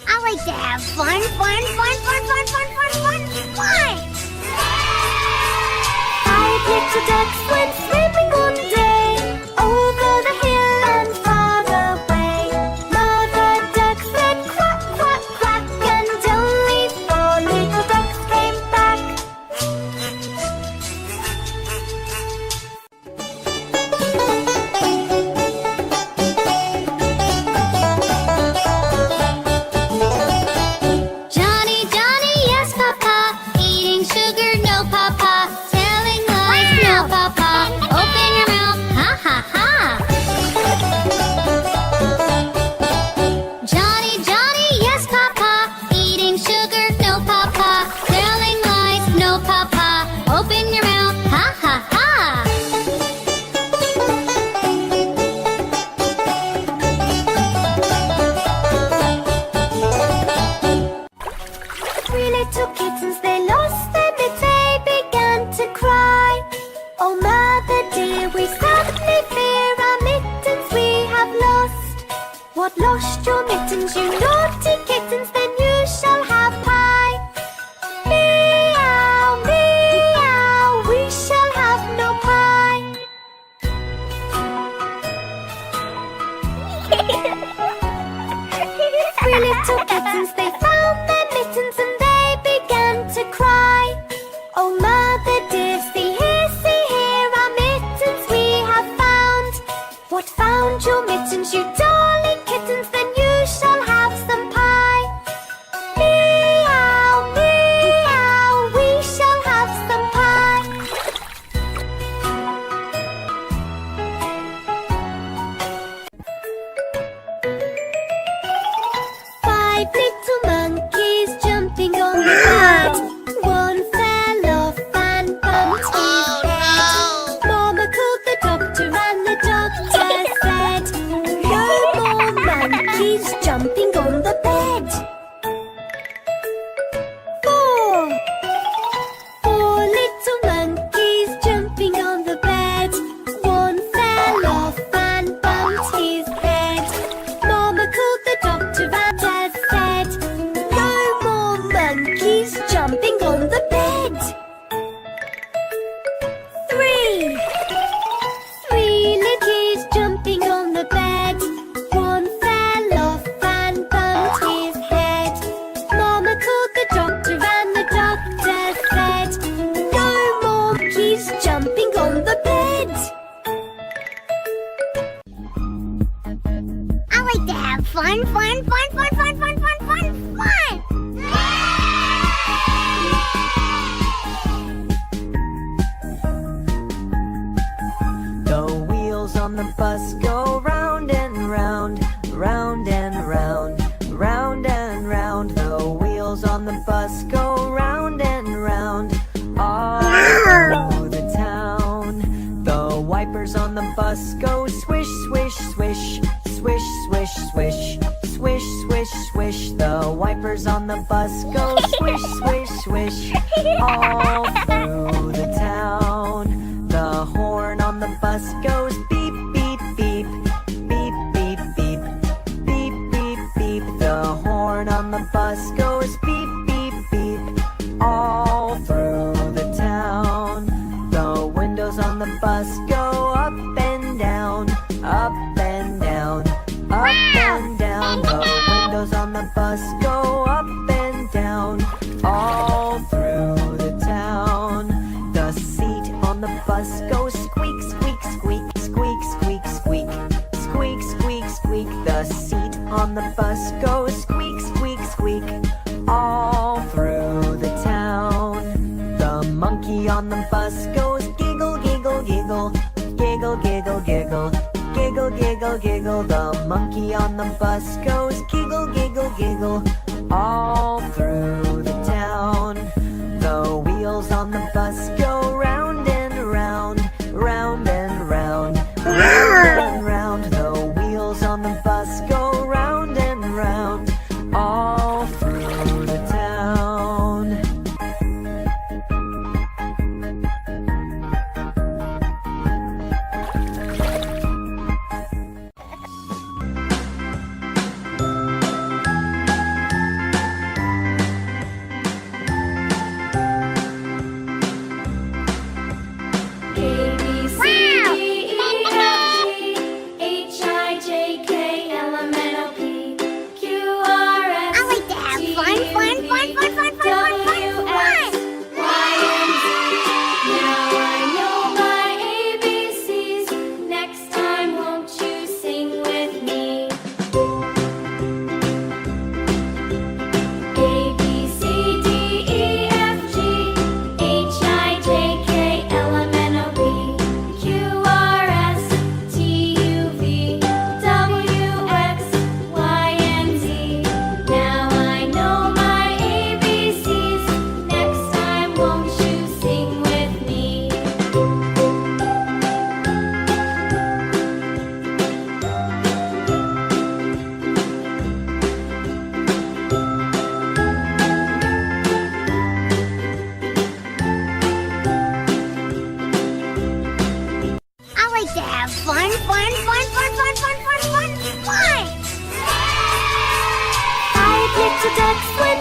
I like to have fun. Five little ducks went swimming one day over the hill and far away. Mother duck said quack, quack, quack, and only four little ducks came back. Johnny, Johnny, yes, Papa. Eating sugar, no, Papa. Telling lies, no, Papa. Open your mouth, ha, ha, ha. Johnny, Johnny, yes, Papa. Eating sugar, no, Papa. Telling lies, no, Papa. Open your mouth, ha, ha, ha. Three little kittens, they lost their mitts, they began to cry. Oh, mother dear, we sadly fear our mittens we have lost. What, lost your mittens, you naughty kittens? Then you shall have pie. Meow, meow, we shall have no pie. Three little kittens, they found their mittens and they began to cry. Oh, mother dear, see here, our mittens we have found. What, found your mittens, you darling kittens? Then you shall have some pie. Meow, meow, we shall have some pie. Five little monkeys jumping on the bed. One fell off and bumped his head. Mama called the doctor and the doctor said, no more monkeys jumping on the bed. Four little monkeys jumping on the bed. One fell off and bumped his head. Mama called the doctor and said, no more monkeys jumping on the bed. Three little kids jumping on the bed. One fell off and bumped his head. Mama called the doctor and the doctor said, no more monkeys jumping on the bed. I like to have fun. The wheels on the bus go round and round, round and round, round and round. The wheels on the bus go round and round, all through the town. The wipers on the bus go swish, swish, swish, swish, swish, swish, swish, swish, swish. The wipers on the bus go swish, swish, swish, all through the town. The horn on the bus goes beep, beep, beep, beep, beep, beep, beep, beep, beep. The horn on the bus goes beep, beep, beep, all through the town. The windows on the bus go up and down, up and down, up and down. The windows on the bus go up and down, all through the town. The seat on the bus goes squeak, squeak, squeak, squeak, squeak, squeak, squeak, squeak, squeak. The seat on the bus goes squeak, squeak, squeak, all through the town. The monkey on the bus goes giggle, giggle, giggle, giggle, giggle, giggle, giggle, giggle, giggle. The monkey on the bus goes giggle, giggle, giggle, all through the town. The wheels on the bus go round and round, round and round, round and round. The wheels on the bus go round and round, all through the town. fun, fun, fun, fun, fun, fun, fun, fun! 5 little ducks were